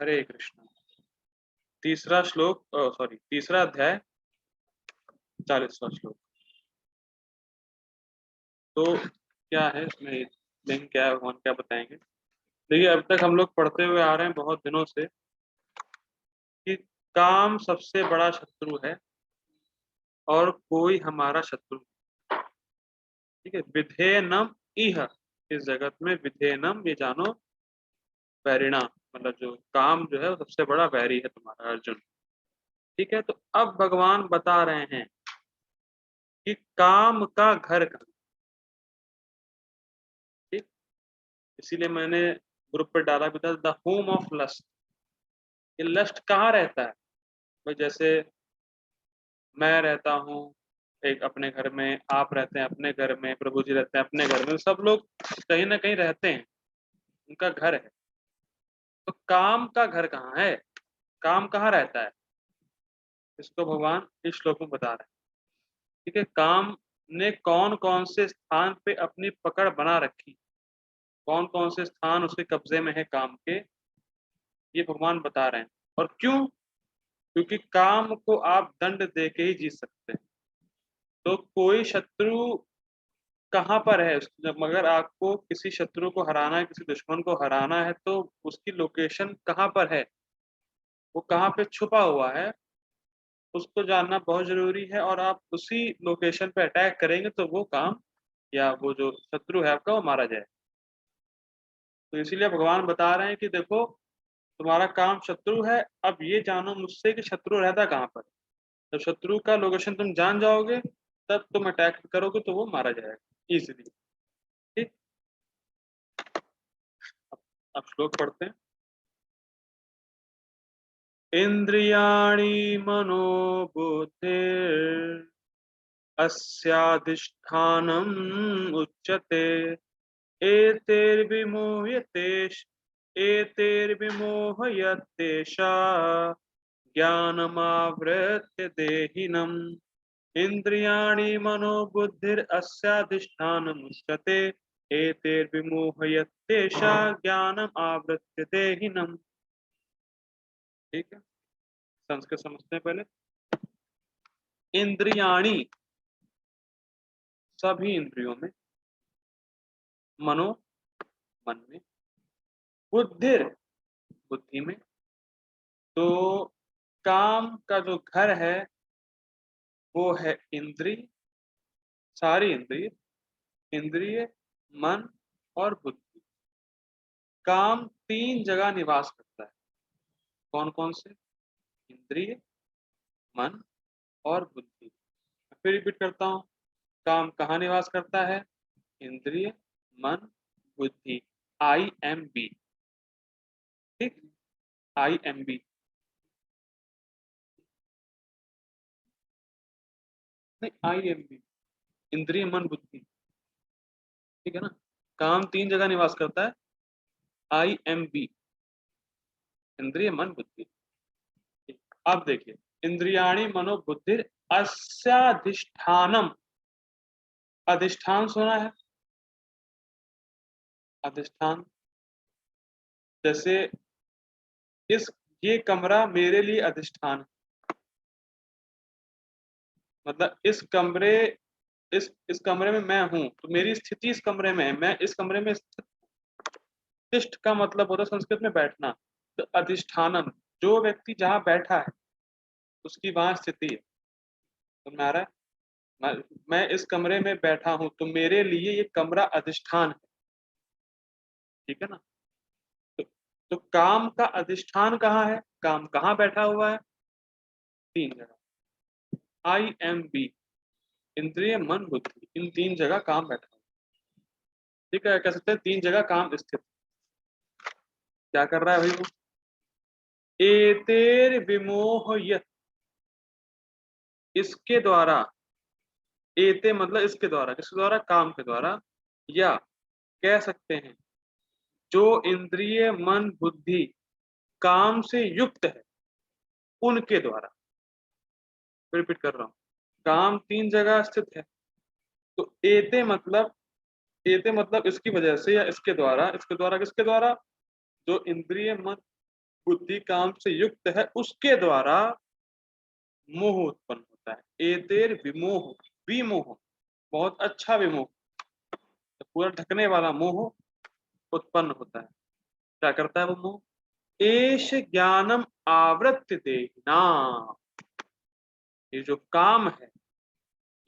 हरे कृष्ण। तीसरा श्लोक, सॉरी, तीसरा अध्याय, 40वां श्लोक। तो क्या है इसमें, लिंग क्या है, भगवान क्या बताएंगे। देखिए, अब तक हम लोग पढ़ते हुए आ रहे हैं बहुत दिनों से कि काम सबसे बड़ा शत्रु है और कोई हमारा शत्रु नहीं। ठीक है, विधेयनम इह, इस जगत में विधेयनम, ये जानो, वैरिणा, मतलब जो काम जो है वो सबसे बड़ा वैरी है तुम्हारा अर्जुन। ठीक है, तो अब भगवान बता रहे हैं कि काम का घर कहाँ। ठीक, इसीलिए मैंने ग्रुप पे डाला भी था, द होम ऑफ लस्ट। ये लस्ट कहाँ रहता है भाई? जैसे मैं रहता हूँ एक अपने घर में, आप रहते हैं अपने घर में, प्रभु जी रहते हैं अपने घर में, सब लोग कहीं ना कहीं रहते हैं, उनका घर है। तो काम का घर कहाँ है? काम कहाँ रहता है? इसको भगवान इस श्लोक में बता रहे हैं। ठीक है, काम ने कौन कौन से स्थान पे अपनी पकड़ बना रखी, कौन कौन से स्थान उसके कब्जे में है काम के, ये भगवान बता रहे हैं। और क्यों? क्योंकि काम को आप दंड दे के ही जीत सकते हैं। तो कोई शत्रु कहाँ पर है? मगर आपको किसी शत्रु को हराना है, किसी दुश्मन को हराना है, तो उसकी लोकेशन कहाँ पर है, वो कहाँ पे छुपा हुआ है, उसको जानना बहुत जरूरी है। और आप उसी लोकेशन पे अटैक करेंगे तो वो काम, या वो जो शत्रु है आपका, वो मारा जाए। तो इसीलिए भगवान बता रहे हैं कि देखो, तुम्हारा काम शत्रु है, अब ये जानो मुझसे कि शत्रु रहता कहाँ पर। जब शत्रु का लोकेशन तुम जान जाओगे, तब तुम अटैक करोगे तो वो मारा जाएगा इजीली। ठीक, अब श्लोक पढ़ते हैं। इंद्रियाणि मनोबुद्धिर अस्याधिष्ठानम् उच्यते, एतैर्विमोह्यतेष एतैर्विमोहयतेषा ज्ञानमावृत्य देहिनम्। इंद्रियाणि मनोबुद्धिर अस्याधिष्ठानम् उच्यते, एतैर्विमोहयतेषा ज्ञानम आवृत्य देहिनम्। ठीक है, संस्कृत समझते हैं पहले। इंद्रियाणि, सभी इंद्रियों में, मनो, मन में, बुद्धिर, बुद्धि में। तो काम का जो घर है वो है इंद्रिय, सारी इंद्रिय, इंद्रिय, मन और बुद्धि। काम तीन जगह निवास करता है। कौन कौन से? इंद्रिय, मन और बुद्धि। फिर रिपीट करता हूँ, काम कहाँ निवास करता है? इंद्रिय, मन, बुद्धि। IMB। ठीक, IMB। नहीं, IMB, इंद्रिय मन बुद्धि। ठीक है ना, काम तीन जगह निवास करता है। IMB, इंद्रिय मन बुद्धि। अब देखिए, इंद्रियाणी मनो बुद्धि अस्याधिष्ठानम। अधिष्ठान सुना है? अधिष्ठान, जैसे इस, ये कमरा मेरे लिए अधिष्ठान है। मतलब इस कमरे, इस कमरे में मैं हूं, तो मेरी स्थिति इस कमरे में है, मैं इस कमरे में स्थित। तिष्ठ का मतलब होता है संस्कृत में बैठना। तो अधिष्ठानम, जो व्यक्ति जहां बैठा है उसकी वहां स्थिति है। समझ में आ रहा है? मैं इस कमरे में बैठा हूं, तो मेरे लिए ये कमरा अधिष्ठान है। ठीक है ना? तो, तो काम का अधिष्ठान कहाँ है? काम कहाँ बैठा हुआ है? तीन जगह। IMB, इंद्रिय मन बुद्धि, इन तीन जगह काम बैठा हुआ है। ठीक है, कह सकते हैं तीन जगह काम स्थित। क्या कर रहा है भाई वो? एतेर विमोह, इसके द्वारा, एते मतलब इसके द्वारा, किसके द्वारा? काम के द्वारा। या कह सकते हैं जो इंद्रिय मन बुद्धि काम से युक्त है, उनके द्वारा। रिपीट कर रहा हूं, काम तीन जगह स्थित है। तो एते मतलब इसकी वजह से या इसके द्वारा। इसके द्वारा किसके द्वारा? जो इंद्रिय मन बुद्धि काम से युक्त है उसके द्वारा मोह उत्पन्न होता है। एतेर विमोह, विमोह बहुत अच्छा विमोह, तो पूरा ढकने वाला मोह उत्पन्न होता है। क्या करता है वो मोह? एष ज्ञानम आवृत्ति देहिना, ये जो काम है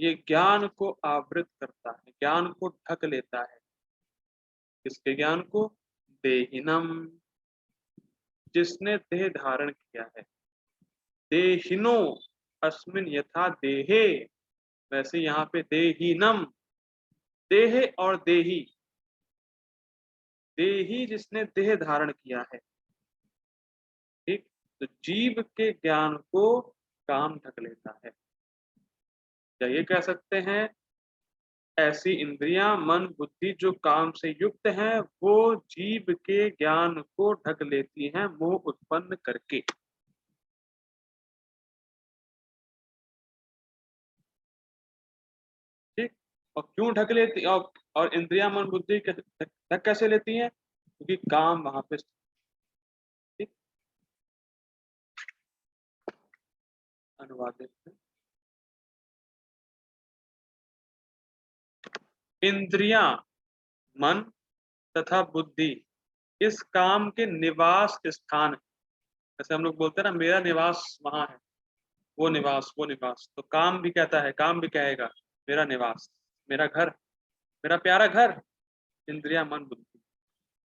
ये ज्ञान को आवृत करता है, ज्ञान को ढक लेता है। किसके ज्ञान को? देहिनम, जिसने देह धारण किया है। देहिनो अस्मिन यथा देहे, वैसे यहाँ पे देहिनम, देहे और देही, देही जिसने देह धारण किया है। ठीक, तो जीव के ज्ञान को काम ढक लेता है। या ये कह सकते हैं ऐसी इंद्रियां मन बुद्धि जो काम से युक्त हैं वो जीव के ज्ञान को ढक लेती हैं मोह उत्पन्न करके। ठीक, और क्यों ढक लेती, और इंद्रियां मन बुद्धि ढक कैसे लेती हैं? क्योंकि काम वहां पे। ठीक, अनुवाद देखते हैं। इंद्रियां मन तथा बुद्धि इस काम के निवास स्थान है। जैसे हम लोग बोलते हैं ना मेरा निवास वहां है, वो निवास, वो निवास, तो काम भी कहता है, काम भी कहेगा मेरा निवास, मेरा घर, मेरा प्यारा घर, इंद्रिया मन बुद्धि।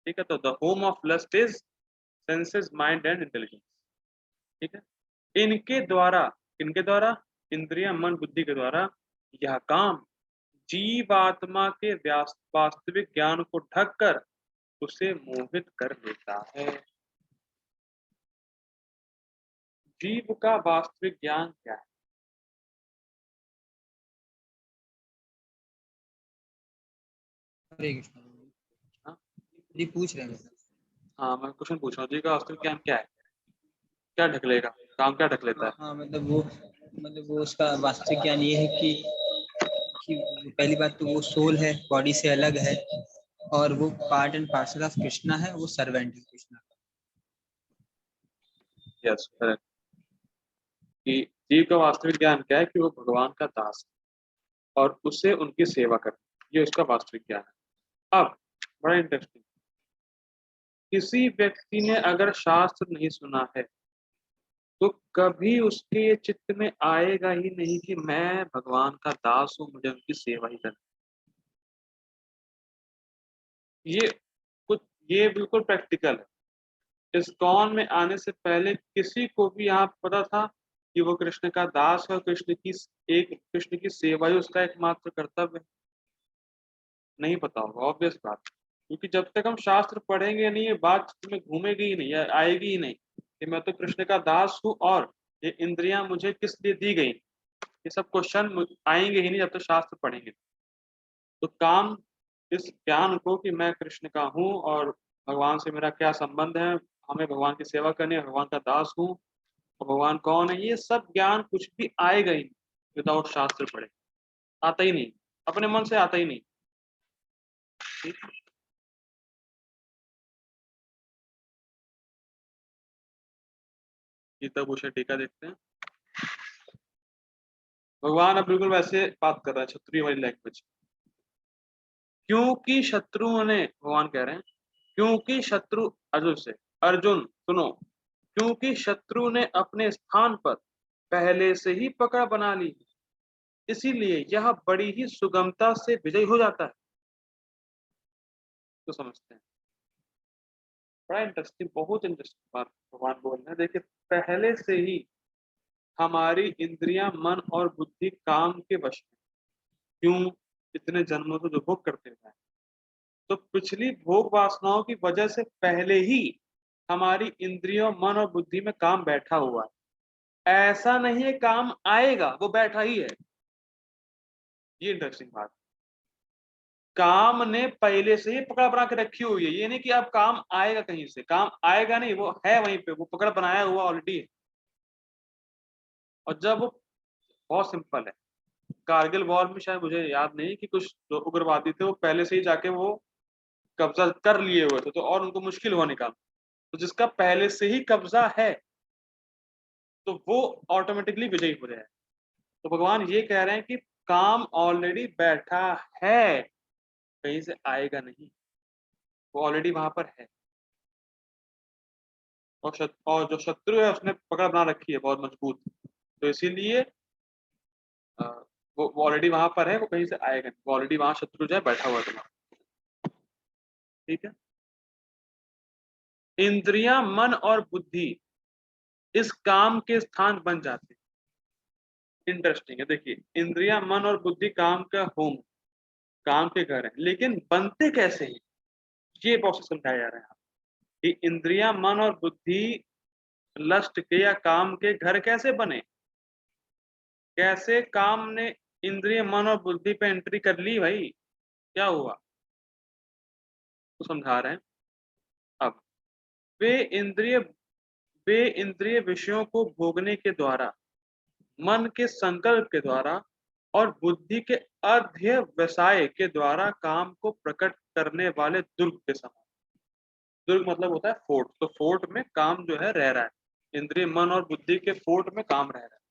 ठीक है, तो the home of lust is senses mind and intelligence. ठीक है, इनके द्वारा, इनके द्वारा, इंद्रिया मन बुद्धि के द्वारा यह काम जीवात्मा के वास्तविक ज्ञान को ढककर उसे मोहित कर लेता है। जीव का वास्तविक ज्ञान क्या है? हरे कृष्ण हाँ, जी, पूछ रहे हैं मतलब। हाँ मैं क्वेश्चन पूछ रहा हूँ, जीव का वास्तविक ज्ञान क्या है? क्या ढक लेगा? काम क्या ढक लेता है? हाँ मतलब वो उसका वास्तविक ज्ञान ये है कि पहली बात तो वो सोल है, बॉडी से अलग है, और वो part and parcel of Krishna है, वो सर्वेंट है कृष्णा का। Yes, correct. कि जीव का वास्तविक ज्ञान क्या है? कि वो भगवान का दास है और उसे उनकी सेवा कर, ये उसका वास्तविक ज्ञान है। अब बड़ा इंटरेस्टिंग, किसी व्यक्ति ने अगर शास्त्र नहीं सुना है तो कभी उसके ये चित्त में आएगा ही नहीं कि मैं भगवान का दास हूं, मुझे उनकी सेवा ही करनी। ये कुछ, ये बिल्कुल प्रैक्टिकल है। इस्कॉन में आने से पहले किसी को भी यहाँ पता था कि वो कृष्ण का दास है और कृष्ण की सेवा ही उसका एकमात्र कर्तव्य है? नहीं पता होगा, ऑब्वियस बात, क्योंकि जब तक हम शास्त्र पढ़ेंगे नहीं ये बात में घूमेगी ही नहीं या आएगी ही नहीं कि मैं तो कृष्ण का दास हूँ और ये इंद्रियां मुझे किस लिए दी गई। ये सब क्वेश्चन आएंगे ही नहीं जब तक शास्त्र पढ़ेंगे। तो काम, इस ज्ञान को कि मैं कृष्ण का हूँ और भगवान से मेरा क्या संबंध है, हमें भगवान की सेवा करनी है, भगवान का दास हूँ और भगवान कौन है, ये सब ज्ञान कुछ भी आएगा ही नहीं विदाउट शास्त्र पढ़े। आता ही नहीं, अपने मन से आता ही नहीं। ठीक है? गीता भूषण टीका देखते हैं। भगवान अब बिल्कुल वैसे बात कर रहा है क्षत्रिय वाली लैंग्वेज। क्योंकि शत्रुओं ने, भगवान कह रहे हैं, क्योंकि शत्रु, अर्जुन से, अर्जुन सुनो, क्योंकि शत्रु ने अपने स्थान पर पहले से ही पकड़ बना ली, इसीलिए यह बड़ी ही सुगमता से विजयी हो जाता है। तो समझते हैं, बड़ा इंटरेस्टिंग, बहुत इंटरेस्टिंग बात भगवान बोल रहे हैं। देखिए, पहले से ही हमारी इंद्रियां मन और बुद्धि काम के वश में, क्यों? इतने जन्मों से जो भोग करते हुए हैं, तो पिछली भोग वासनाओं की वजह से पहले ही हमारी इंद्रियों मन और बुद्धि में काम बैठा हुआ है। ऐसा नहीं है काम आएगा, वो बैठा ही है। ये इंटरेस्टिंग बात, काम ने पहले से ही पकड़ बना के रखी हुई है। ये नहीं कि अब काम आएगा कहीं से, काम आएगा नहीं, वो है वहीं पे, वो पकड़ बनाया हुआ ऑलरेडी है। और जब वो, बहुत सिंपल है, कारगिल वॉर में शायद मुझे याद नहीं कि कुछ जो उग्रवादी थे वो पहले से ही जाके वो कब्जा कर लिए हुए थे, तो और उनको मुश्किल हुआ निकालना। तो जिसका पहले से ही कब्जा है तो वो ऑटोमेटिकली विजयी हो जाए। तो भगवान ये कह रहे हैं कि काम ऑलरेडी बैठा है, कहीं से आएगा नहीं, वो ऑलरेडी वहां पर है। और जो शत्रु है उसने पकड़ बना रखी है बहुत मजबूत, तो इसीलिए अ, वो ऑलरेडी वहां पर है, वो कहीं से आएगा नहीं, वो ऑलरेडी वहां शत्रु जो है बैठा हुआ है तुम्हारा। ठीक है। इंद्रियां, मन और बुद्धि इस काम के स्थान बन जाते हैं। इंटरेस्टिंग है, देखिए, इंद्रियां, मन और बुद्धि काम का होम, काम के घर है, लेकिन बनते कैसे हैं ये प्रोसेस समझाया जा रहा है कि इंद्रियां, मन और बुद्धि लस्ट के या काम के घर कैसे बने। कैसे काम ने इंद्रिय, मन और बुद्धि पे एंट्री कर ली भाई, क्या हुआ, तो समझा रहे हैं। अब वे इंद्रिय वे इंद्रिय विषयों को भोगने के द्वारा, मन के संकल्प के द्वारा और बुद्धि के अध्यवसाय के द्वारा काम को प्रकट करने वाले दुर्ग के समान। दुर्ग मतलब होता है फोर्ट, तो फोर्ट में काम जो है रह रहा है, इंद्रिय, मन और बुद्धि के फोर्ट में काम रह रहा है।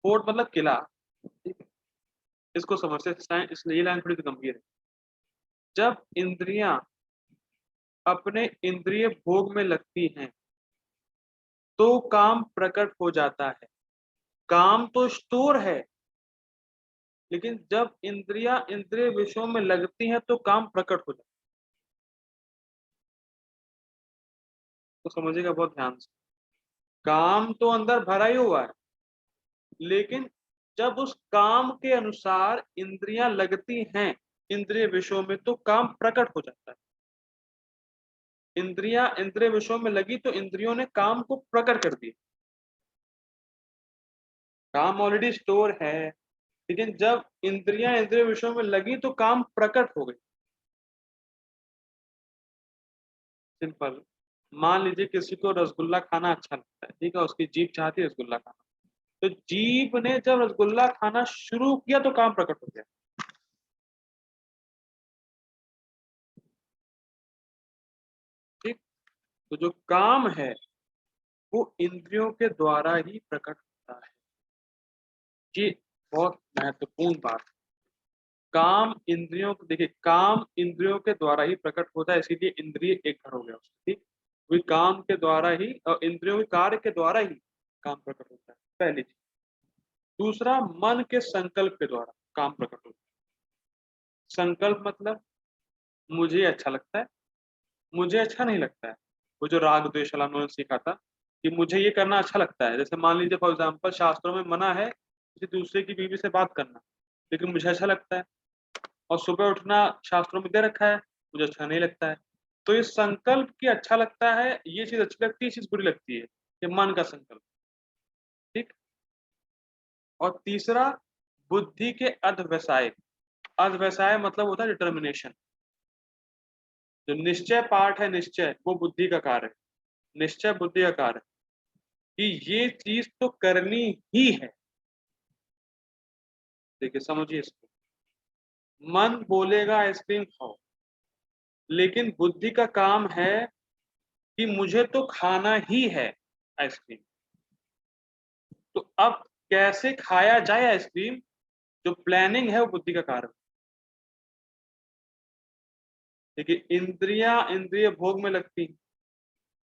फोर्ट मतलब किला। ठीक है, इसको समझते हैं, इसलिए ये लाइन थोड़ी सी गंभीर है। जब इंद्रियां अपने इंद्रिय भोग में लगती हैं तो काम प्रकट हो जाता है। काम तो स्टोर है, लेकिन जब इंद्रियां इंद्रिय विषयों में लगती हैं तो काम प्रकट हो जाता है। तो समझिएगा बहुत ध्यान से, काम तो अंदर भरा ही हुआ है, लेकिन जब उस काम के अनुसार इंद्रियां लगती हैं इंद्रिय विषयों में तो काम प्रकट हो जाता है। इंद्रियां इंद्रिय विषयों में लगी तो इंद्रियों ने काम को प्रकट कर दिया। काम ऑलरेडी स्टोर है, लेकिन जब इंद्रियां इंद्रिय विषयों में लगी तो काम प्रकट हो गई। सिंपल, मान लीजिए किसी को रसगुल्ला खाना अच्छा लगता है, ठीक है, उसकी जीभ चाहती है रसगुल्ला खाना, तो जीभ ने जब रसगुल्ला खाना शुरू किया तो काम प्रकट हो गया। ठीक, तो जो काम है वो इंद्रियों के द्वारा ही प्रकट होता है। ये बहुत महत्वपूर्ण बात है। काम इंद्रियों को, देखिए, काम इंद्रियों के द्वारा ही प्रकट होता है, इसीलिए इंद्रिय एक घर हो गया उसका। ठीक, वे काम के द्वारा ही और इंद्रियों के कार्य के द्वारा ही काम प्रकट होता है, पहली चीज। दूसरा, मन के संकल्प के द्वारा काम प्रकट होता है। संकल्प मतलब मुझे अच्छा लगता है, मुझे अच्छा नहीं लगता है। वो जो राग द्वेष वाला उन्होंने सीखा था कि मुझे ये करना अच्छा लगता है, जैसे मान लीजिए फॉर एग्जाम्पल शास्त्रों में मना है किसी दूसरे की बीवी से बात करना, लेकिन मुझे अच्छा लगता है। और सुबह उठना शास्त्रों में दे रखा है, मुझे अच्छा नहीं लगता है। तो ये संकल्प की अच्छा लगता है, ये चीज अच्छी लगती है, ये चीज बुरी लगती है, ये मन का संकल्प। ठीक, और तीसरा, बुद्धि के अध्यवसाय। अध्यवसाय मतलब होता है डिटर्मिनेशन। जो निश्चय पाठ है, निश्चय वो बुद्धि का कार्य है, निश्चय बुद्धि का कार्य है कि ये चीज तो करनी ही है। देखिए समझिए इसको, मन बोलेगा आइसक्रीम खाओ, लेकिन बुद्धि का काम है कि मुझे तो खाना ही है आइसक्रीम। तो अब कैसे खाया जाए आइसक्रीम, जो प्लानिंग है वो बुद्धि का कार्य। देखिए, इंद्रियां इंद्रिय भोग में लगती,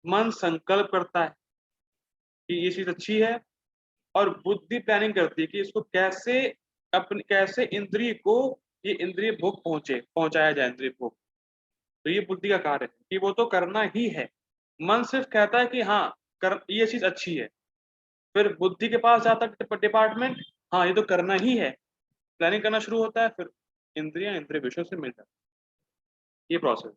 मन संकल्प करता है कि ये चीज अच्छी है, और बुद्धि प्लानिंग करती है कि इसको कैसे, अपने कैसे इंद्रिय को ये इंद्रिय भोग पहुंचाया जाए इंद्रिय भोग। तो ये बुद्धि का कार्य है कि वो तो करना ही है। मन सिर्फ कहता है कि हाँ, कर ये चीज अच्छी है, फिर बुद्धि के पास जाता है डिपार्टमेंट, हाँ ये तो करना ही है, प्लानिंग करना शुरू होता है, फिर इंद्रियां इंद्रिय विषयों से मिल जाती है। ये प्रोसेस।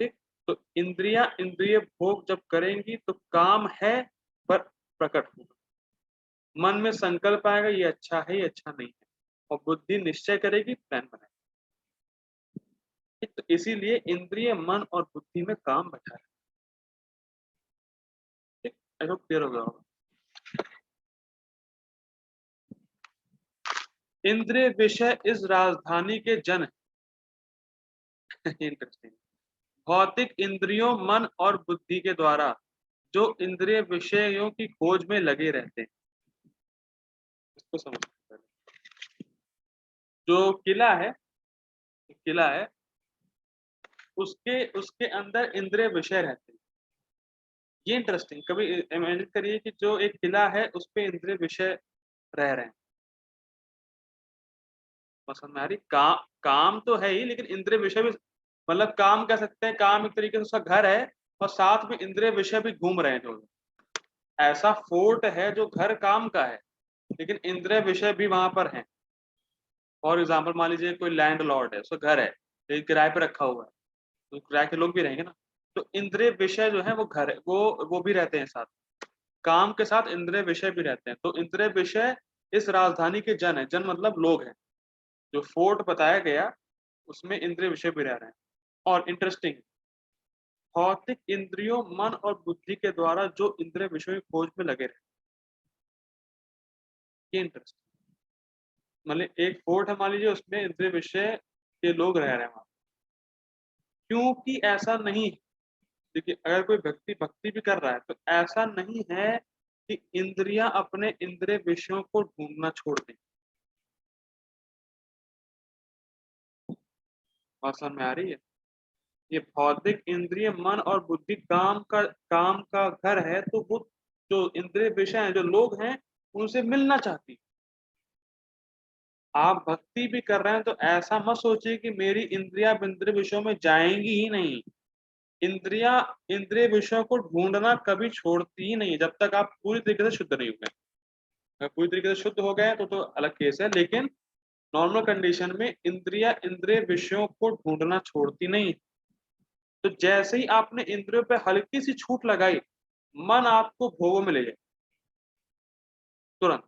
ठीक, तो इंद्रियां इंद्रिय भोग जब करेंगी तो काम है पर प्रकट होगा। मन में संकल्प आएगा ये अच्छा है, ये अच्छा नहीं है, और बुद्धि निश्चय करेगी, प्लान बनाएगी। तो इसीलिए इंद्रिय, मन और बुद्धि में काम बैठा है। ठीक, आई होप क्लियर हो गया होगा। इंद्रिय विषय इस राजधानी के जन है। इंटरेस्टिंग। भौतिक इंद्रियों, मन और बुद्धि के द्वारा जो इंद्रिय विषयों की खोज में लगे रहते हैं। इसको समझते हैं। जो किला है, उसके उसके अंदर इंद्रिय विषय रहते हैं। ये इंटरेस्टिंग, कभी इमेजिन करिए कि जो एक किला है उस पे इंद्रिय विषय रह रहे हैं। समझ में आ रही? काम तो है ही, लेकिन इंद्रिय विषय भी, मतलब काम कह सकते हैं, काम एक तरीके से उसका घर है और साथ में इंद्रिय विषय भी घूम रहे हैं जो। ऐसा फोर्ट है जो घर काम का है, लेकिन इंद्रिय विषय भी वहां पर हैं। फॉर एग्जाम्पल मान लीजिए कोई लैंड लॉर्ड है, उसका घर है, लेकिन किराए पे रखा हुआ है, तो किराए के लोग भी रहेंगे ना। तो इंद्रिय विषय जो है वो घर है, वो भी रहते हैं साथ, काम के साथ इंद्रिय विषय भी रहते हैं। तो इंद्रिय विषय इस राजधानी के जन है, जन मतलब लोग हैं। जो फोर्ट बताया गया उसमें इंद्रिय विषय भी रह रहे हैं। और इंटरेस्टिंग, भौतिक इंद्रियों, मन और बुद्धि के द्वारा जो इंद्रिय विषयों की खोज में लगे रहे। ये इंटरेस्टिंग, मतलब एक फोर्ट है मान लीजिए, उसमें इंद्रिय विषय के लोग रह रहे हैं वहां। क्योंकि ऐसा नहीं, देखिए अगर कोई व्यक्ति भक्ति भी कर रहा है तो ऐसा नहीं है कि इंद्रियां अपने इंद्रिय विषयों को ढूंढना छोड़ दें। बात समझ में आ रही है? ये भौतिक इंद्रिय, मन और बुद्धि काम का घर है, तो वो जो इंद्रिय विषय हैं, जो लोग हैं, उनसे मिलना चाहती। आप भक्ति भी कर रहे हैं तो ऐसा मत सोचिए कि मेरी इंद्रियां इंद्रिय विषयों में जाएंगी ही नहीं। इंद्रियां इंद्रिय विषयों को ढूंढना कभी छोड़ती ही नहीं, जब तक आप पूरी तरीके से शुद्ध नहीं हुए। अगर पूरी तरीके से शुद्ध हो गए तो अलग केस है, लेकिन नॉर्मल कंडीशन में इंद्रियां इंद्रिय विषयों को ढूंढना छोड़ती नहीं। तो जैसे ही आपने इंद्रियों पे हल्की सी छूट लगाई, मन आपको भोगों में ले जाए तुरंत।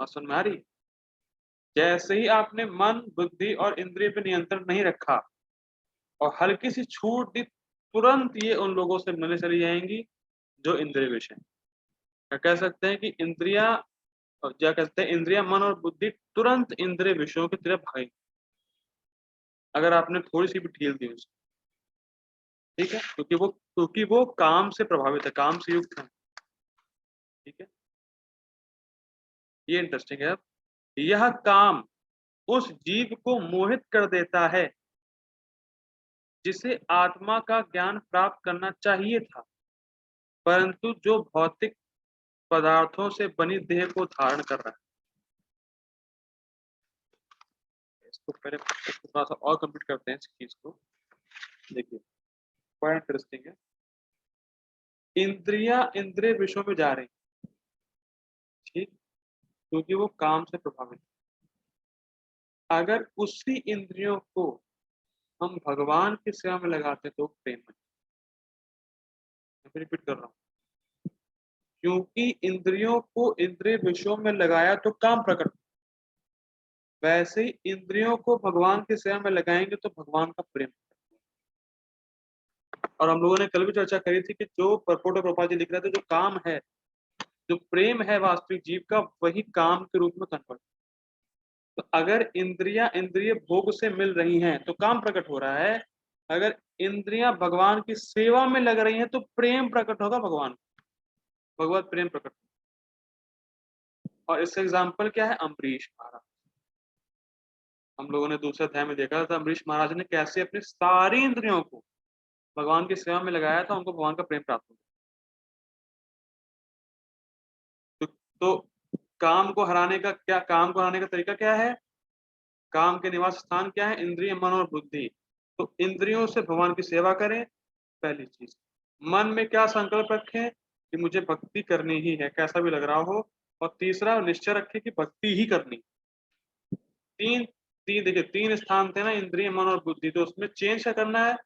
बात समझ में आ रही? जैसे ही आपने मन, बुद्धि और इंद्रिय पे नियंत्रण नहीं रखा और हल्की सी छूट दी, तुरंत ये उन लोगों से मिलने चली जाएंगी जो इंद्रिय विषय। क्या कह सकते हैं कि इंद्रिया, क्या कहते हैं, इंद्रिया, मन और बुद्धि तुरंत इंद्रिय विषयों की तरफ भागेंगी अगर आपने थोड़ी सी भी ढील दी उसको। ठीक है, क्योंकि वो काम से प्रभावित है, काम से युक्त है। ठीक है, ये इंटरेस्टिंग है। यह काम उस जीव को मोहित कर देता है जिसे आत्मा का ज्ञान प्राप्त करना चाहिए था, परंतु जो भौतिक पदार्थों से बनी देह को धारण कर रहा है। इसको पहले इसको थोड़ा सा और कंप्लीट करते हैं इस चीज को। देखिए बड़ा इंटरेस्टिंग है। इंद्रियां इंद्रिय विषयों में जा रही, ठीक, क्योंकि वो काम से प्रभावित है। अगर उसी इंद्रियों को हम भगवान की सेवा में लगाते तो प्रेम में, मैं रिपीट कर रहा हूँ, क्योंकि इंद्रियों को इंद्रिय विषयों में लगाया तो काम प्रकट, वैसे ही इंद्रियों को भगवान की सेवा में लगाएंगे तो भगवान का प्रेम। और हम लोगों ने कल भी चर्चा करी थी कि जो परपोट प्रभुपाद जी लिख रहे थे, जो काम है, जो प्रेम है वास्तविक जीव का, वही काम के रूप में कन्वर्ट। तो अगर इंद्रियां इंद्रिय भोग से मिल रही हैं तो काम प्रकट हो रहा है। अगर इंद्रियां भगवान की सेवा में लग रही हैं तो प्रेम प्रकट होगा, भगवान भगवत प्रेम प्रकट। और इसका एग्जाम्पल क्या है? अम्बरीश महाराज। हम लोगों ने दूसरे अध्याय में देखा था अम्बरीश महाराज ने कैसे अपनी सारी इंद्रियों को भगवान की सेवा में लगाया था, उनको भगवान का प्रेम प्राप्त हो गया। तो काम को हराने का तरीका क्या है? काम के निवास स्थान क्या है? इंद्रिय, मन और बुद्धि। तो इंद्रियों से भगवान की सेवा करें, पहली चीज। मन में क्या संकल्प रखें कि मुझे भक्ति करनी ही है, कैसा भी लग रहा हो। और तीसरा निश्चय रखें कि भक्ति ही करनी। तीन तीन देखिए, तीन स्थान थे ना, इंद्रिय, मन और बुद्धि, तो उसमें चेंज क्या करना है?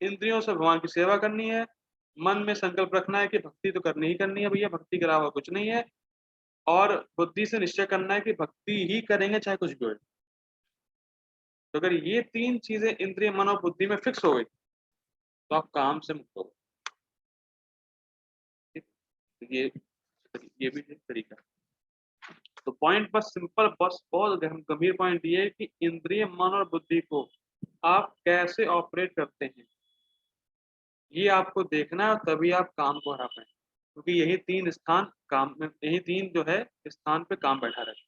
इंद्रियों से भगवान की सेवा करनी है। मन में संकल्प रखना है कि भक्ति तो करनी ही करनी है भैया, भक्ति के अलावा कुछ नहीं है। और बुद्धि से निश्चय करना है कि भक्ति ही करेंगे चाहे कुछ भी हो। तो अगर ये तीन चीजें इंद्रिय, मन और बुद्धि में फिक्स हो गई तो आप काम से मुक्त हो गए। ये भी एक तरीका है। तो पॉइंट बस सिंपल, बस बहुत गंभीर पॉइंट ये है कि इंद्रिय, मन और बुद्धि को आप कैसे ऑपरेट करते हैं, ये आपको देखना है, तभी आप काम को हरा पाएंगे, क्योंकि यही 3 स्थान काम में, यही 3 जो है स्थान पे काम बैठा रहता है।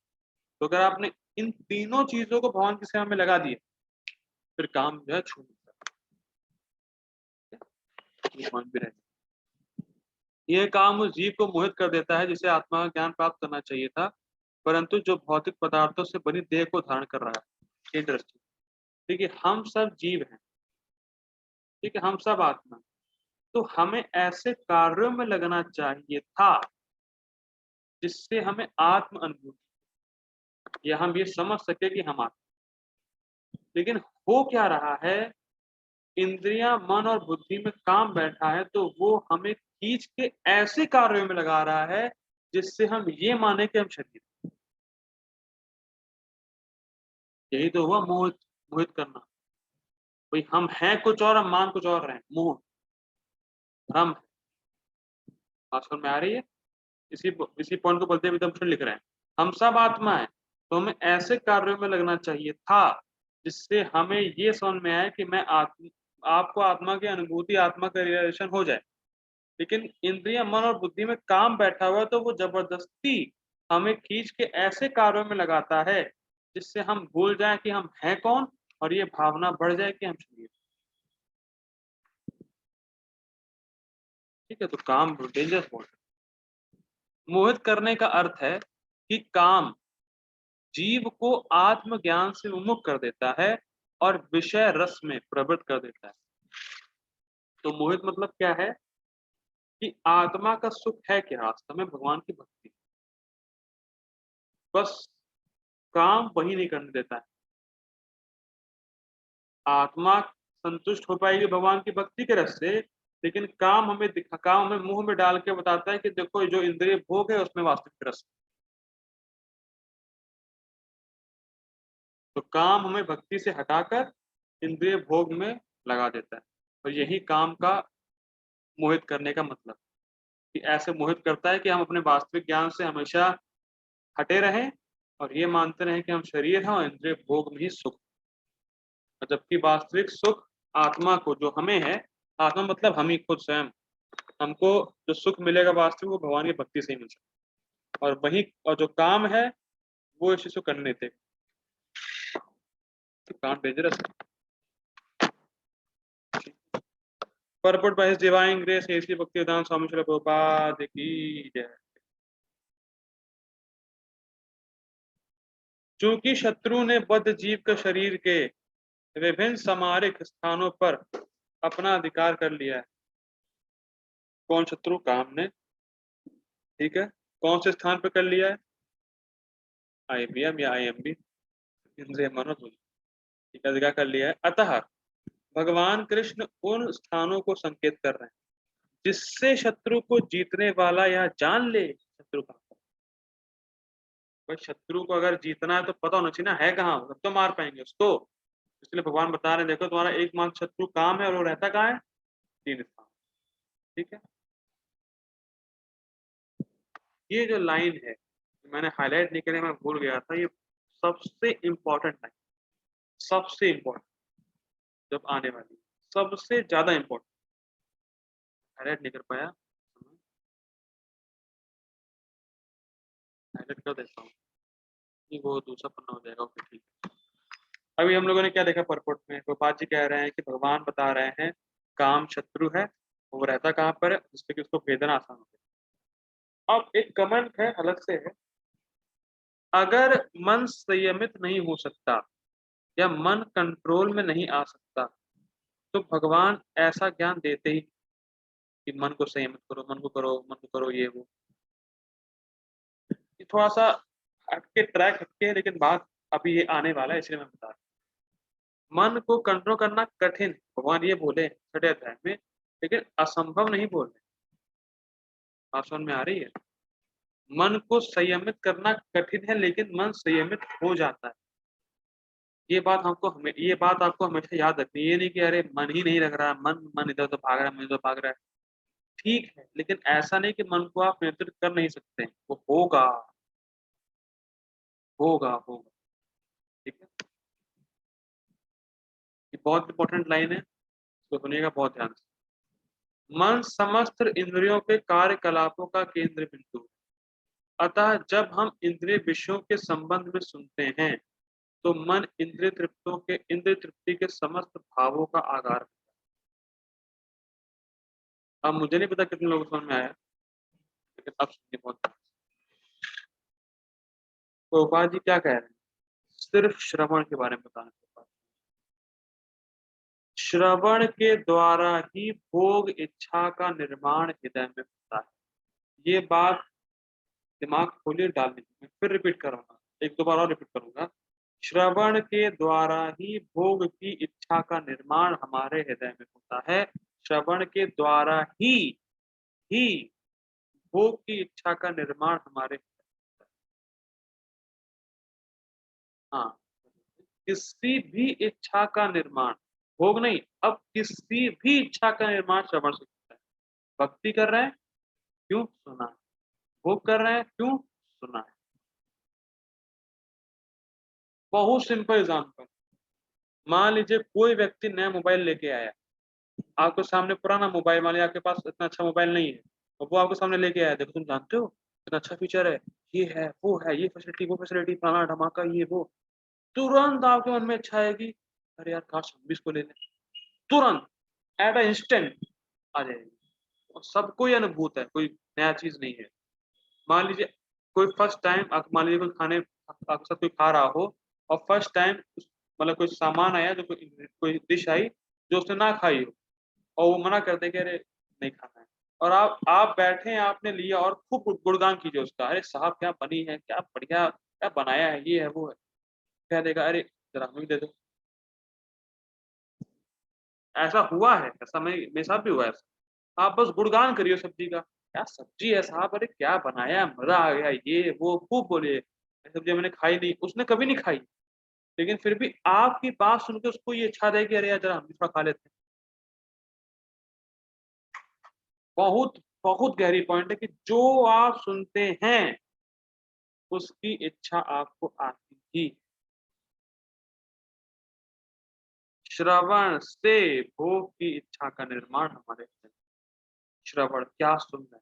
तो अगर आपने इन तीनों चीजों को भगवान की सेवा में लगा दिए, फिर काम जो है छू नहीं सकता, भगवान भी रहते। ये काम उस जीव को मोहित कर देता है जिसे आत्मा का ज्ञान प्राप्त करना चाहिए था, परंतु जो भौतिक पदार्थों से बनी देह को धारण कर रहा है। इंटरेस्टिंग। ठीक है, हम सब जीव हैं, ठीक है, हम सब आत्मा, तो हमें ऐसे कार्यों में लगना चाहिए था जिससे हमें आत्म अनुभूति, या हम ये समझ सके कि हम आत्मा। लेकिन हो क्या रहा है, इंद्रियां, मन और बुद्धि में काम बैठा है, तो वो हमें खींच के ऐसे कार्यों में लगा रहा है जिससे हम ये माने कि हम शरीर। यही तो हुआ मोहित, मोहित करना। भाई हम हैं कुछ और, हम मान कुछ और रहे हैं, मोह, भ्रम। बात समझ में आ रही है? इसी पॉइंट को बोलते हुए विदम लिख रहे हैं, हम सब आत्मा है, तो हमें ऐसे कार्यों में लगना चाहिए था जिससे हमें ये समझ में आए कि मैं आत्मा, आपको आत्मा की अनुभूति, आत्मा का रियलाइजेशन हो जाए। लेकिन इंद्रिय, मन और बुद्धि में काम बैठा हुआ, तो वो जबरदस्ती हमें खींच के ऐसे कार्यों में लगाता है जिससे हम भूल जाएं कि हम हैं कौन, और ये भावना बढ़ जाए कि हम शरीर। ठीक है, तो काम डेंजरस बहुत है। मोहित करने का अर्थ है कि काम जीव को आत्मज्ञान से उन्मुख कर देता है और विषय रस में प्रवृत्त कर देता है। तो मोहित मतलब क्या है कि आत्मा का सुख है क्या, वास्तव में भगवान की भक्ति, बस काम वही नहीं करने देता है। आत्मा संतुष्ट हो पाएगी भगवान की भक्ति के रस से, लेकिन काम हमें मुंह में डाल के बताता है कि देखो जो इंद्रिय भोग है उसमें वास्तविक रस। तो काम हमें भक्ति से हटाकर इंद्रिय भोग में लगा देता है, और यही काम का मोहित करने का मतलब, कि ऐसे मोहित करता है कि हम अपने वास्तविक ज्ञान से हमेशा हटे रहें और ये मानते रहें कि हम शरीर हैं और इंद्रिय भोग में ही सुख, जबकि वास्तविक सुख आत्मा को, जो हमें है, आत्मा मतलब हम ही खुद स्वयं, हमको जो सुख मिलेगा वास्तविक, वो भगवान की भक्ति से ही मिल सकता। और वही, और जो काम है वो इस चीज को करने देते। तो काम डेंजरस है। Purport by his divine grace Shri Bhaktivedanta Swami Srila Prabhupada की जय। चूंकि शत्रु ने बद्ध जीव के शरीर के विभिन्न समारिक स्थानों पर अपना अधिकार कर लिया है। कौन शत्रु? काम ने। ठीक है, कौन से स्थान पर कर लिया है? आईबीएम या आईएमबी, इंद्रिय मनोबुद्धि। ठीक है, अधिकार कर लिया है। अतः भगवान कृष्ण उन स्थानों को संकेत कर रहे हैं जिससे शत्रु को जीतने वाला यह जान ले शत्रु कहाँ पर। भाई शत्रु को अगर जीतना है तो पता होना चाहिए ना है कहाँ, तब तो मार पाएंगे उसको। इसलिए भगवान बता रहे हैं, देखो तुम्हारा एकमात्र शत्रु काम है, और वो रहता कहाँ है? 3 स्थान। ठीक है, ये जो लाइन है मैंने हाईलाइट नहीं करी, मैं भूल गया था, ये सबसे इंपॉर्टेंट लाइन, सबसे इंपॉर्टेंट जब आने वाली, सबसे ज्यादा इंपॉर्टेंट। हाईलाइट नहीं कर पाया, हाईलाइट कर देता हूँ, कि वो दूसरा पन्ना हो जाएगा। ओके ठीक है। अभी हम लोगों ने क्या देखा परपोर्ट में, गोपाल जी कह रहे हैं कि भगवान बता रहे हैं काम शत्रु है, वो रहता कहाँ पर है, जिससे कि उसको भेदना आसान हो जाए। अब एक कमेंट है, अलग से है, अगर मन संयमित नहीं हो सकता या मन कंट्रोल में नहीं आ सकता, तो भगवान ऐसा ज्ञान देते ही कि मन को संयमित करो, मन को करो, मन को करो, ये वो। ये थोड़ा सा हटके, ट्रैक हटके है, लेकिन बात अभी ये आने वाला है, इसलिए मैं बता रहा हूँ। मन को कंट्रोल करना कठिन, भगवान ये बोले छठे अध्याय में, लेकिन असंभव नहीं बोल रहे। बात समझ में आ रही है? मन को संयमित करना कठिन है, लेकिन मन संयमित हो जाता है। ये बात आपको हमेशा याद रखनी है। ये नहीं कि अरे मन ही नहीं लग रहा, मन मन इधर उधर भाग रहा है, मन इधर भाग रहा है। ठीक है, लेकिन ऐसा नहीं कि मन को आप नियंत्रित कर नहीं सकते, वो होगा, होगा, होगा। ठीक है, बहुत इंपॉर्टेंट लाइन है, तो सुनिएगा बहुत ध्यान से। मन समस्त इंद्रियों के कार्यकलापों का केंद्र बिंदु है। अतः जब हम इंद्रिय विषयों के संबंध में सुनते हैं तो मन इंद्रिय तृप्ति के समस्त भावों का आधार है। अब मुझे नहीं पता कितने लोगों को समझ में आया, लेकिन अब सुनिए बहुत। गोपाल जी क्या कह रहे हैं, सिर्फ श्रवण के बारे में बताना चाहता हूँ। श्रवण के द्वारा ही भोग इच्छा का निर्माण हृदय में होता है। ये बात दिमाग खोलिए डालने की, मैं फिर रिपीट करूंगा, एक दो बार और रिपीट करूंगा। श्रवण के द्वारा ही भोग की इच्छा का निर्माण हमारे हृदय में होता है। श्रवण के द्वारा ही भोग की इच्छा का निर्माण हमारे, हाँ, किसी भी इच्छा का निर्माण, भोग नहीं, अब किसी भी इच्छा का निर्माण श्रवण से होता है। भक्ति कर रहे हैं क्यों? सुना है। भोग कर रहे हैं क्यों? सुना है। बहुत सिंपल एग्जाम्पल, मान लीजिए कोई व्यक्ति नया मोबाइल लेके आया, आपके सामने पुराना मोबाइल, मान लीजिए आपके पास इतना अच्छा मोबाइल नहीं है, और वो आपके सामने लेके आया, देखो तुम जानते हो इतना अच्छा फीचर है, ये है, वो है, ये फैसिलिटी, वो फैसिलिटी, फलाना धमाका, ये वो, तुरंत आपके मन में इच्छा आएगी, अरे यार काश हम भी इसको ले लें। तुरंत, एट अ इंस्टेंट आ जाएगी। और सबको ये अनुभूत है, कोई नया चीज नहीं है। मान लीजिए कोई फर्स्ट टाइम, मान लीजिए कोई खाने आपके साथ कोई खा रहा हो, और फर्स्ट टाइम मतलब कोई सामान आया, जो कोई डिश आई जो उसने ना खाई हो, और वो मना करते कि अरे नहीं खाना है, और आप बैठे हैं, आपने लिया और खूब गुणगान कीजिए उसका, अरे साहब क्या बनी है, क्या बढ़िया, क्या बनाया है, ये है वो है, कह देगा अरे जरा हमें भी दे दो। ऐसा हुआ है, ऐसा मेरे साथ भी हुआ है ऐसा। आप बस गुणगान करिए सब्जी का, क्या सब्जी है साहब, अरे क्या बनाया, मजा आ गया, ये वो खूब बोलिए, सब्जी मैंने खाई नहीं, उसने कभी नहीं खाई, लेकिन फिर भी आपकी बात सुन के उसको ये इच्छा है कि अरे यार जरा हम भी थोड़ा खा लेते हैं। बहुत बहुत गहरी पॉइंट है कि जो आप सुनते हैं उसकी इच्छा आपको आती ही। श्रवण से भोग की इच्छा का निर्माण हमारे अंदर। श्रवण क्या सुन रहे हैं,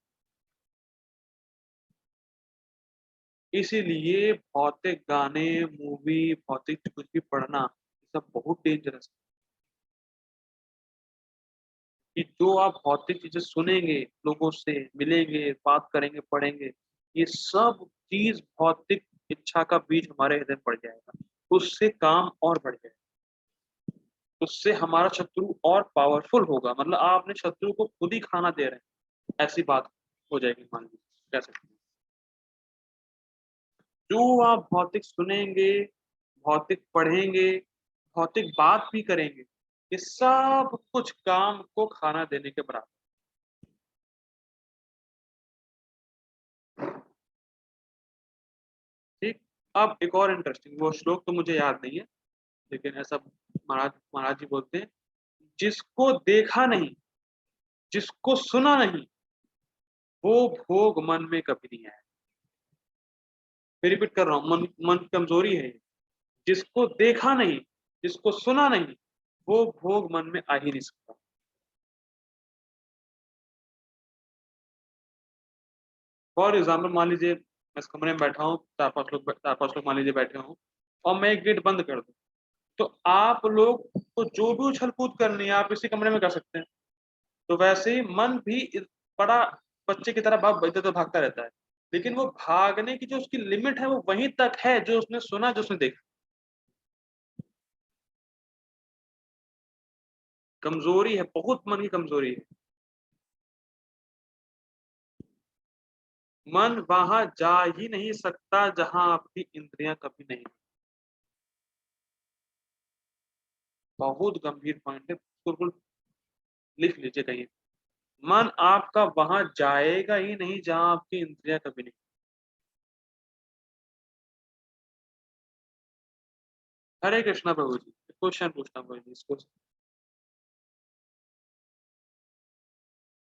इसीलिए भौतिक गाने, मूवी, भौतिक कुछ भी पढ़ना, ये सब बहुत डेंजरस है। कि जो आप भौतिक चीजें सुनेंगे, लोगों से मिलेंगे, बात करेंगे, पढ़ेंगे, ये सब चीज भौतिक इच्छा का बीज हमारे हृदय में पड़ जाएगा, उससे काम और बढ़ जाएगा, उससे हमारा शत्रु और पावरफुल होगा, मतलब आप अपने शत्रु को खुद ही खाना दे रहे हैं, ऐसी बात हो जाएगी, मान लीजिए कह सकते हैं। जो आप भौतिक सुनेंगे, भौतिक पढ़ेंगे, भौतिक बात भी करेंगे, ये सब कुछ काम को खाना देने के बराबर। ठीक। अब एक और इंटरेस्टिंग, वो श्लोक तो मुझे याद नहीं है, लेकिन ऐसा महाराज महाराज जी बोलते हैं, जिसको देखा नहीं, जिसको सुना नहीं, वो भोग मन में कभी नहीं आया। फिर रिपीट कर रहा हूँ, मन मन की कमजोरी है ये। जिसको देखा नहीं, जिसको सुना नहीं, वो भोग मन में आ ही नहीं सकता। फॉर एग्जाम्पल मान लीजिए मैं इस कमरे में बैठा हूँ, चार पांच लोग मान लीजिए बैठे हों, और मैं एक गेट बंद कर दूं, तो आप लोग को जो भी उछल कूद करनी है आप इसी कमरे में कर सकते हैं। तो वैसे ही मन भी बड़ा बच्चे की तरह भाग इधर उधर भागता रहता है, लेकिन वो भागने की जो उसकी लिमिट है वो वहीं तक है, जो उसने सुना, जो उसने देखा। कमजोरी है, बहुत मन की कमजोरी है। मन वहां जा ही नहीं सकता जहां आपकी इंद्रियां कभी नहीं। बहुत गंभीर पॉइंट है, बिल्कुल लिख लीजिए कहीं। मन आपका वहां जाएगा ही नहीं जहां आपकी इंद्रियां कभी नहीं। हरे कृष्णा प्रभु जी, क्वेश्चन पूछना प्रभु जी इसको।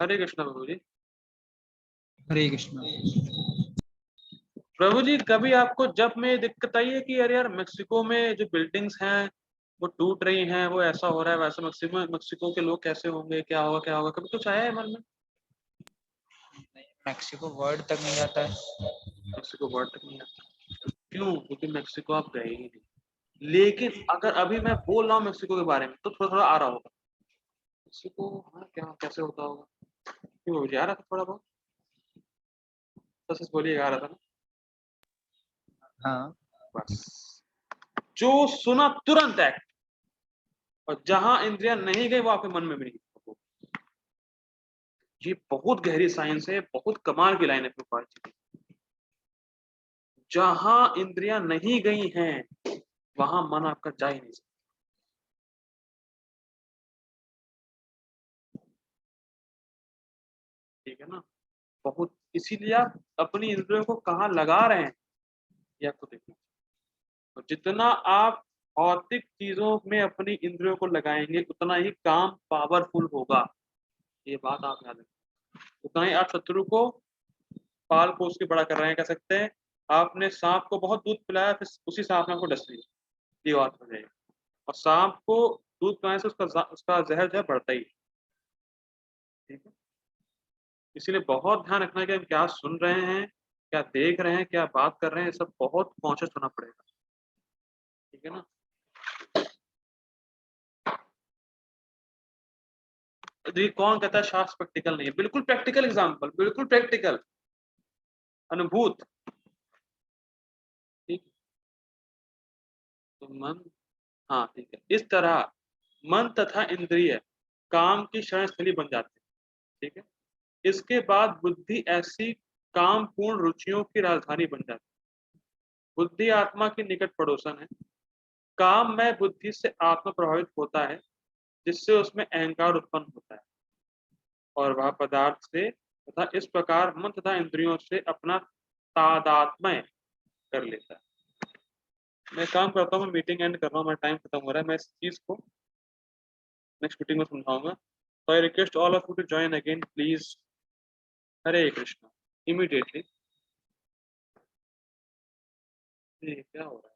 हरे कृष्णा प्रभु जी। हरे कृष्णा। प्रभु जी कभी आपको जब में दिक्कत आई है कि अरे यार मेक्सिको में जो बिल्डिंग्स हैं वो टूट रही हैं, वो ऐसा हो रहा है, वैसा मेक्सिको के लोग कैसे होंगे, क्या होगा, कभी कुछ आया है मन में? मेक्सिको वर्ड तक नहीं आता है। मेक्सिको वर्ड तक नहीं आता, क्यों? क्योंकि मेक्सिको आप गए ही नहीं। लेकिन अगर अभी मैं बोल रहा हूँ मेक्सिको के बारे में तो थोड़ा थोड़ा आ रहा होगा मेक्सिको, हाँ क्या कैसे होता होगा, क्यों मुझे आ रहा था थोड़ा बहुत, सच बोलिए आ रहा था ना। हाँ बस जो सुना तुरंत एक्ट, और जहां इंद्रियां नहीं गई वो आपके मन में भी नहीं। ये बहुत गहरी साइंस है, बहुत कमाल की लाइन है प्रभुपाद जी की। जहां इंद्रियां नहीं गई हैं वहां मन आपका जा ही नहीं सकता। ठीक है ना? बहुत, इसीलिए आप अपनी इंद्रियों को कहाँ लगा रहे हैं ये आपको देखना। तो जितना आप भौतिक चीजों में अपनी इंद्रियों को लगाएंगे उतना ही काम पावरफुल होगा, ये बात आप याद रखें। उतना ही आप शत्रु को पाल पोस के बड़ा कर रहे हैं, कह सकते हैं। आपने सांप को बहुत दूध पिलाया, फिर उसी सांप ने आपको डस लिया, ये बात हो जाएगी। और सांप को दूध पिलाने से उसका जहर जो है बढ़ता ही है। ठीक है, इसीलिए बहुत ध्यान रखना है कि हम क्या सुन रहे हैं, क्या देख रहे हैं, क्या बात कर रहे हैं, सब बहुत कॉन्शियस होना पड़ेगा। ठीक है ना? देखिए कौन कहता है शास्त्र प्रैक्टिकल नहीं है, बिल्कुल प्रैक्टिकल एग्जाम्पल, बिल्कुल प्रैक्टिकल अनुभूत। ठीक, तो मन, हाँ ठीक है, इस तरह मन तथा इंद्रिय काम की शरण स्थली बन जाते हैं। ठीक है, इसके बाद बुद्धि ऐसी काम पूर्ण रुचियों की राजधानी बन जाती है। बुद्धि आत्मा की निकट पड़ोसन है। काम में बुद्धि से आत्मा प्रभावित होता है, जिससे उसमें अहंकार उत्पन्न होता है और वह पदार्थ से तथा इस प्रकार मन तथा इंद्रियों से अपना तादात्म्य कर लेता है। मैं काम करता हूँ, मैं मीटिंग एंड कर रहा हूँ, मेरा टाइम खत्म हो रहा है, मैं इस चीज को नेक्स्ट मीटिंग में समझाऊंगा। तो I request all of you to join again please. Hare Krishna, immediately. क्या हो रहा है?